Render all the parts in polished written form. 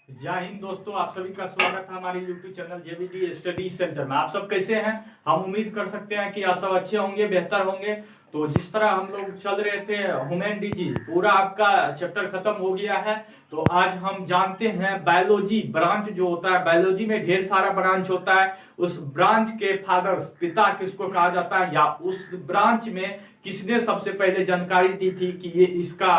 जय हिंद दोस्तों, आप सभी का स्वागत है हमारे YouTube चैनल जेवीडी स्टडी सेंटर में। आप सब कैसे हैं? हम उम्मीद कर सकते हैं कि आप सब अच्छे होंगे, बेहतर होंगे। तो जिस तरह हम लोग चल रहे थे ह्यूमन डिजीज, पूरा आपका चैप्टर खत्म हो गया है। तो आज हम जानते हैं बायोलॉजी ब्रांच जो होता है, बायोलॉजी में ढेर सारा ब्रांच होता है। उस ब्रांच के फादर्स, पिता किसको कहा जाता है, या उस ब्रांच में किसने सबसे पहले जानकारी दी थी कि ये इसका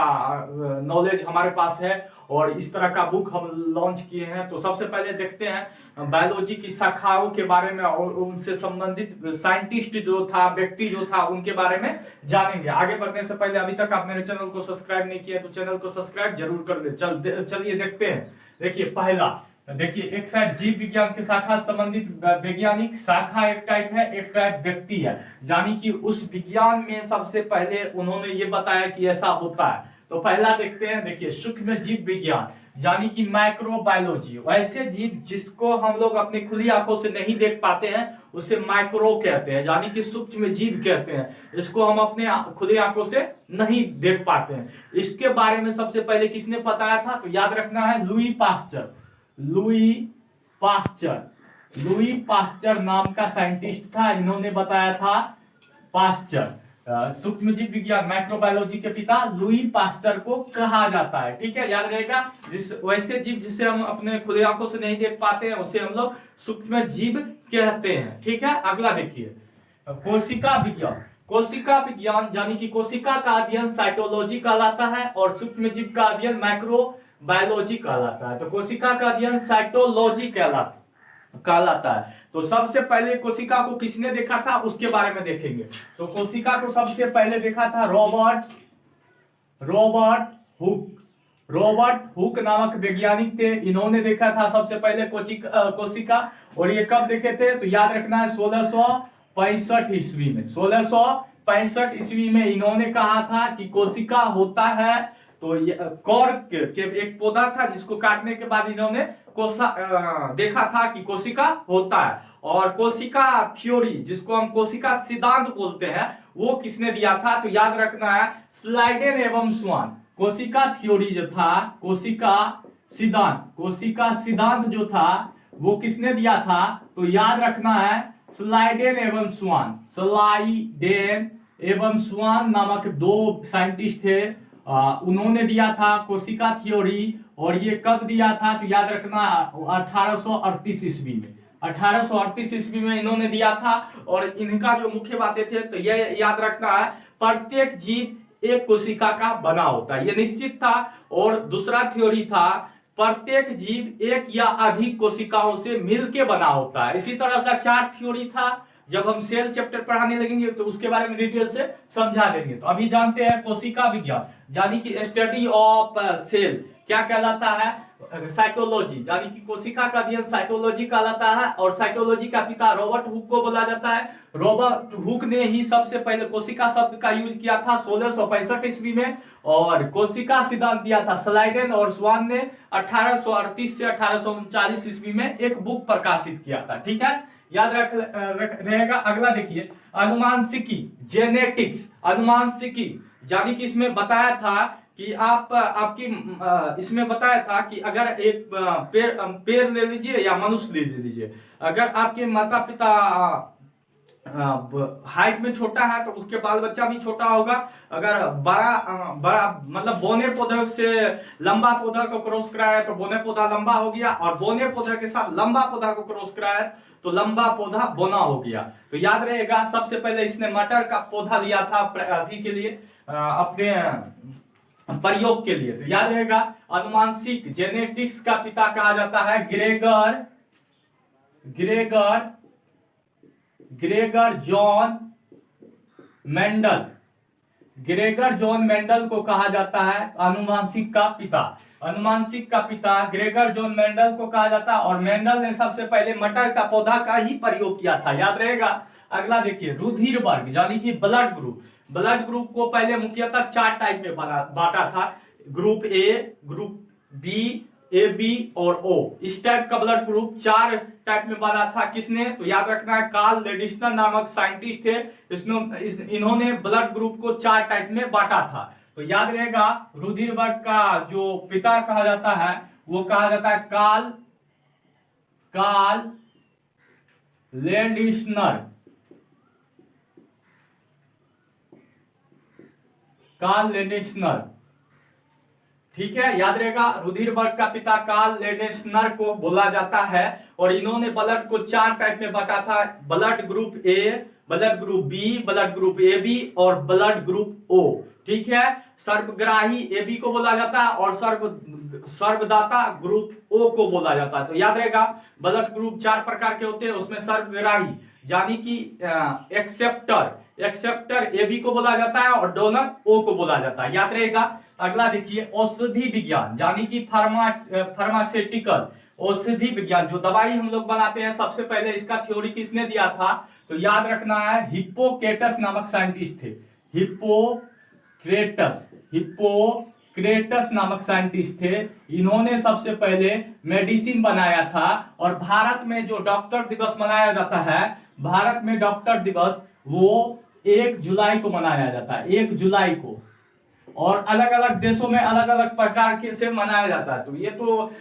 नॉलेज हमारे पास है और इस तरह का बुक हम लॉन्च किए हैं। तो सबसे पहले देखते हैं बायोलॉजी की शाखाओं के बारे में और उनसे संबंधित साइंटिस्ट जो था, व्यक्ति जो था, उनके बारे में जानेंगे। आगे बढ़ने से पहले अभी तक आप मेरे चैनल को सब्सक्राइब नहीं किया तो चैनल को सब्सक्राइब जरूर कर दे। चलिए देखते हैं। देखिए पहला, देखिए एक साइड जीव विज्ञान की शाखा संबंधित वैज्ञानिक शाखा एक टाइप है, एक टाइप व्यक्ति है। यानी कि उस विज्ञान में सबसे पहले उन्होंने ये बताया कि ऐसा होता है। तो पहला देखते हैं, देखिए सूक्ष्म जीव विज्ञान यानी कि माइक्रोबायोलॉजी। वैसे जीव जिसको हम लोग अपनी खुली आंखों से नहीं देख पाते हैं उसे माइक्रो कहते हैं, यानी कि सूक्ष्म जीव कहते हैं। इसको हम अपने खुली आंखों से नहीं देख पाते हैं। इसके बारे में सबसे पहले किसने बताया था? तो याद रखना है Louis Pasteur. Louis Pasteur, Louis Pasteur नाम का साइंटिस्ट था, इन्होंने बताया था। पास्चर सूक्ष्म जीव विज्ञान माइक्रोबायोलॉजी के पिता लुई पास्चर को कहा जाता है। ठीक है, याद रहेगा। वैसे जीव जिसे हम अपने खुले आंखों से नहीं देख पाते हैं उसे हम लोग सूक्ष्म जीव कहते हैं। ठीक है, अगला देखिए कोशिका विज्ञान। कोशिका विज्ञान यानी कि कोशिका का अध्ययन साइटोलॉजी कहलाता है और सूक्ष्म जीव का अध्ययन माइक्रोबायोलॉजी कहलाता है। तो कोशिका का अध्ययन साइटोलॉजी कहलाता है। तो सबसे पहले कोशिका को किसने देखा था उसके बारे में देखेंगे। तो कोशिका को सबसे पहले देखा था रॉबर्ट हुक। रॉबर्ट हुक नामक वैज्ञानिक थे, इन्होंने देखा था सबसे पहले कोशिका। और ये कब देखे थे? तो याद रखना है 1665 ईस्वी में। 1665 ईस्वी में इन्होंने कहा था कि कोशिका होता है। तो कॉर्क के एक पौधा था जिसको काटने के बाद इन्होंने देखा था कि कोशिका होता है। और कोशिका थ्योरी, जिसको हम कोशिका सिद्धांत बोलते हैं, वो किसने दिया था? तो याद रखना है स्लाइडेन एवं स्वान। कोशिका थ्योरी जो था, कोशिका सिद्धांत जो था वो किसने दिया था? तो याद रखना है स्लाइडेन एवं स्वान। स्लाइडेन एवं स्वान नामक दो साइंटिस्ट थे, उन्होंने दिया था कोशिका थ्योरी। और ये कब दिया था? तो याद रखना 1838 ईस्वी में। 1838 ईस्वी में इन्होंने दिया था। और इनका जो मुख्य बातें थे तो ये याद रखना है प्रत्येक जीव एक कोशिका का बना होता है, ये निश्चित था। और दूसरा थ्योरी था प्रत्येक जीव एक या अधिक कोशिकाओं से मिलके बना होता है। इसी तरह का चार थ्योरी था। जब हम सेल चैप्टर पढ़ाने लगेंगे तो उसके बारे में डिटेल से समझा देंगे। तो अभी जानते हैं कोशिका विज्ञान यानी कि स्टडी ऑफ सेल क्या कहलाता है? साइटोलॉजी, यानी कि कोशिका का अध्ययन साइटोलॉजी कहलाता है। और साइटोलॉजी का पिता रॉबर्ट हुक को बोला जाता है। रॉबर्ट हुक ने ही सबसे पहले कोशिका शब्द का यूज किया था 1665 ईस्वी में। और कोशिका सिद्धांत दिया था स्लाइडेन और स्वान ने 1838 से 1839 ईस्वी में एक बुक प्रकाशित किया था। ठीक है, याद रहेगा। अगला देखिए अनुमानसिकी, जेनेटिक्स। अनुमानसिकी यानी कि इसमें बताया था कि इसमें बताया था कि अगर एक पेड़ ले लीजिए या मनुष्य ले लीजिए, अगर आपके माता पिता हाइट में छोटा है तो उसके बाल बच्चा भी छोटा होगा। अगर बड़ा मतलब बोने पौधे से लंबा पौधा को क्रॉस कराया तो बोने पौधा लंबा हो गया, और बोने पौधे के साथ लंबा पौधा को क्रॉस कराया तो लंबा पौधा बोना हो गया। तो याद रहेगा सबसे पहले इसने मटर का पौधा लिया था अभी के लिए, अपने प्रयोग के लिए। तो याद रहेगा अनुमानसिक जेनेटिक्स का पिता कहा जाता है Gregor John Mendel. Gregor John Mendel को कहा जाता है अनुवांशिक का पिता। अनुवांशिक का पिता ग्रेगर जॉन मेंडल को कहा जाता है। और मेंडल ने सबसे पहले मटर का पौधा का ही प्रयोग किया था, याद रहेगा। अगला देखिए रुधिर वर्ग यानी कि ब्लड ग्रुप। ब्लड ग्रुप को पहले मुख्यतः 4 टाइप में बांटा था, group A, group B, A B और ओ। इस टाइप का ब्लड ग्रुप 4 टाइप में बना था। किसने? तो याद रखना है कार्ल लेडिस्नर नामक साइंटिस्ट थे, इन्होंने ब्लड ग्रुप को 4 टाइप में बांटा था। तो याद रहेगा रुधिर वर्ग का जो पिता कहा जाता है वो कहा जाता है कार्ल लैंडस्नर। कार्ल लैंडस्नर, ठीक है, याद रहेगा। रुधिरबर्ग का पिता कार्ल लैंडस्नर को बोला जाता है। और इन्होंने ब्लड को 4 टाइप में बांटा था, blood group A, blood group B, blood group A B और ब्लड ग्रुप ओ, ठीक है। सर्वग्राही ए बी को बोला जाता है और सर्वदाता ग्रुप ओ को बोला जाता है। तो याद रहेगा ब्लड ग्रुप 4 प्रकार के होते हैं, उसमें सर्वग्राही यानी कि एक्सेप्टर ए बी को बोला जाता है और डोनर ओ को बोला जाता है, याद रहेगा। अगला देखिए औषधि विज्ञान यानी कि फार्मास्यूटिकल, औषधि विज्ञान, जो दवाई हम लोग बनाते हैं, सबसे पहले इसका थ्योरी किसने दिया था? तो याद रखना है हिप्पोक्रेटस नामक साइंटिस्ट थे। हिप्पोक्रेटस नामक साइंटिस्ट थे। इन्होंने सबसे पहले मेडिसिन बनाया था। और भारत में जो डॉक्टर दिवस मनाया जाता है, भारत में डॉक्टर दिवस वो 1 जुलाई को मनाया जाता है, 1 जुलाई को। और अलग अलग देशों में अलग अलग प्रकार के से मनाया जाता है। तो ये तो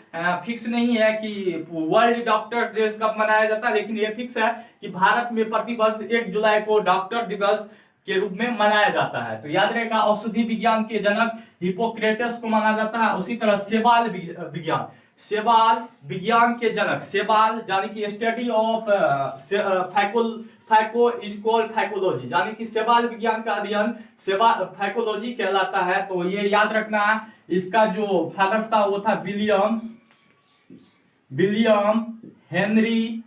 फिक्स नहीं है कि वर्ल्ड डॉक्टर डे कब मनाया जाता है, लेकिन ये फिक्स है कि भारत में प्रतिवर्ष 1 जुलाई को डॉक्टर दिवस के रूप में मनाया जाता है। तो याद रहेगा औषधि विज्ञान के जनक हिप्पोक्रेटस को माना जाता है। उसी तरह सेवाल विज्ञान के जनक, सेवाल यानी कि study of phyco is called phycology, यानी कि सेवाल विज्ञान का अध्ययन फैकोलॉजी कहलाता है। तो ये याद रखना है। इसका जो फादर था वो था विलियम हेनरी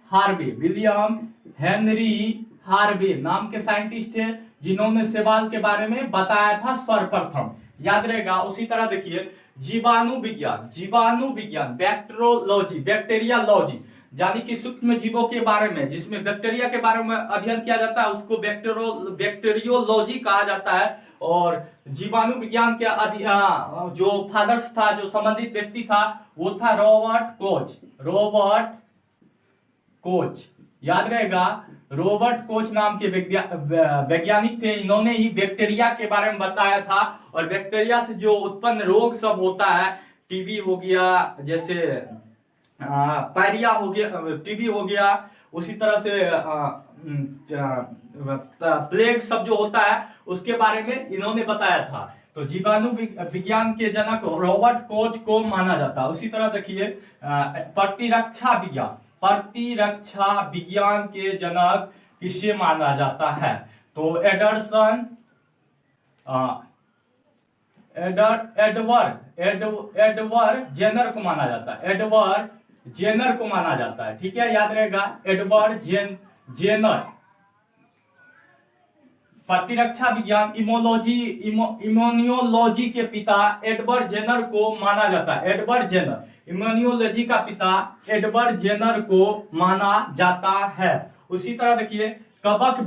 हार्वे नाम के साइंटिस्ट थे, जिन्होंने सेवाल के बारे में बताया था सर्वप्रथम, याद रहेगा। उसी तरह देखिए जीवाणु विज्ञान बैक्टीरियोलॉजी यानी कि सूक्ष्म जीवों के बारे में, जिसमें बैक्टीरिया के बारे में अध्ययन किया जाता है, उसको बैक्टीरियोलॉजी कहा जाता है। और जीवाणु विज्ञान के जो फादर्स था, जो संबंधित व्यक्ति था, वो था रॉबर्ट कोच, याद रहेगा। रॉबर्ट कोच नाम के वैज्ञानिक थे। इन्होंने ही बैक्टीरिया के बारे में बताया था। और बैक्टीरिया से जो उत्पन्न रोग सब होता है, टीबी हो गया, जैसे पायरिया हो गया, टीबी हो गया, उसी तरह से प्लेग सब जो होता है, उसके बारे में इन्होंने बताया था। तो जीवाणु विज्ञान के जनक रॉबर्ट कोच को माना जाता है। उसी तरह देखिए प्रतिरक्षा विज्ञान के जनक किसे माना जाता है? तो एडवर्ड जेनर को माना जाता है, ठीक है, याद रहेगा एडवर्ड जेनर। प्रतिरक्षा विज्ञान इम्यूनोलॉजी के पिता एडवर्ड जेनर को माना जाता है। इम्यूनोलॉजी का पिता एडवर्ड जेनर को माना जाता है। उसी तरह देखिए कवक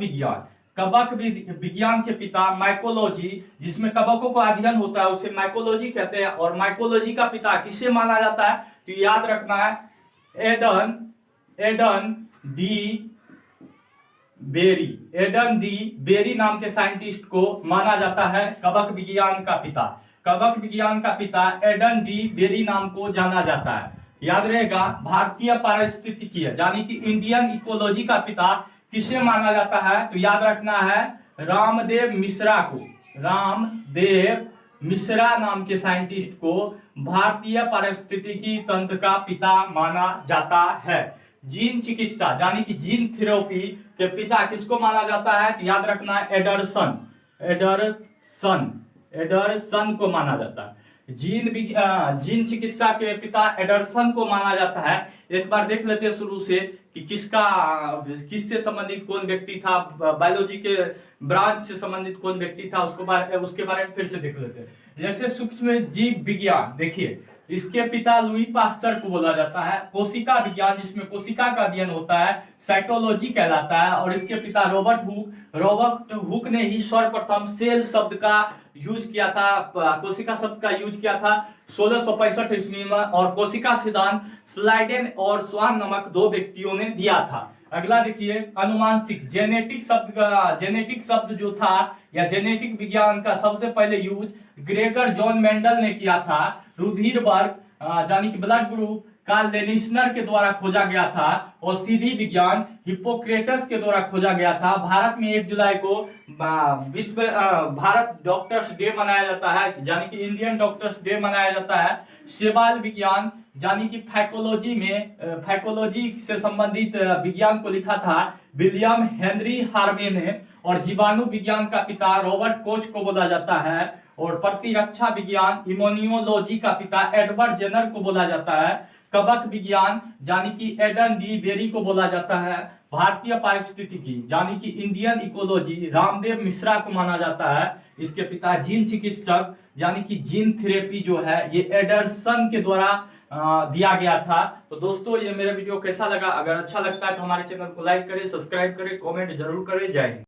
विज्ञान के पिता माइकोलॉजी, जिसमें कवकों का अध्ययन होता है, उसे माइकोलॉजी कहते हैं। और माइकोलॉजी का पिता किसे माना जाता है? तो याद रखना है एडन डी बेरी नाम के साइंटिस्ट को माना जाता है कवक विज्ञान का पिता एडन डी बेरी नाम को जाना जाता है, याद रहेगा। भारतीय पारिस्थितिकी यानी कि इंडियन इकोलॉजी का पिता किसे माना जाता है? तो याद रखना है रामदेव मिश्रा नाम के साइंटिस्ट को भारतीय पारिस्थितिकी तंत्र का पिता माना जाता है। जीन चिकित्सा यानी कि जीन थेरेपी के पिता किसको माना जाता है? तो याद रखना है एडरसन को माना जाता है। जीन चिकित्सा के पिता एडरसन को माना जाता है। एक बार देख लेते हैं शुरू से कि किससे संबंधित कौन व्यक्ति था, बायोलॉजी के ब्रांच से संबंधित कौन व्यक्ति था, उसके बारे में फिर से देख लेते हैं। जैसे सूक्ष्म जीव विज्ञान, देखिए इसके पिता लुई पास्चर को बोला जाता है। कोशिका विज्ञान, जिसमें कोशिका का अध्ययन होता है, साइटोलॉजी कहलाता है। और इसके पिता रॉबर्ट हुक ने ही सर्वप्रथम सेल शब्द का यूज किया था, कोशिका शब्द का यूज किया था 1665 ईस्वी में। और कोशिका सिद्धांत स्लाइडेन और स्वान नामक 2 व्यक्तियों ने दिया था। अगला देखिए अनुवांशिक जेनेटिक शब्द जो था, या जेनेटिक विज्ञान का सबसे पहले यूज ग्रेगर जॉन मेंडल ने किया था। रुधिरबर्ग यानी कि ब्लड ग्रुप कार्ल लेनिस्नर के द्वारा खोजा गया था। औषधि विज्ञान हिप्पोक्रेटस के द्वारा खोजा गया था। भारत में 1 जुलाई को विश्व भारत डॉक्टर्स डे मनाया जाता है, यानी कि इंडियन डॉक्टर्स डे मनाया जाता है। शैवाल विज्ञान यानी कि फाइकोलॉजी से संबंधित विज्ञान को लिखा था विलियम हेनरी हार्वे ने। और जीवाणु विज्ञान का पिता रॉबर्ट कोच को बोला जाता है। और प्रतिरक्षा विज्ञान इम्यूनोलॉजी का पिता एडवर्ड जेनर को बोला जाता है। कवक विज्ञान यानी कि एडन डी बेरी को बोला जाता है। भारतीय पारिस्थितिकी यानी कि इंडियन इकोलॉजी रामदेव मिश्रा को माना जाता है। इसके पिता जीन चिकित्सक यानी कि जीन थेरेपी जो है ये एडरसन के द्वारा दिया गया था। तो दोस्तों ये मेरा वीडियो कैसा लगा? अगर अच्छा लगता है तो हमारे चैनल को लाइक करें, सब्सक्राइब करें, कमेंट जरूर करें। जय हिंद।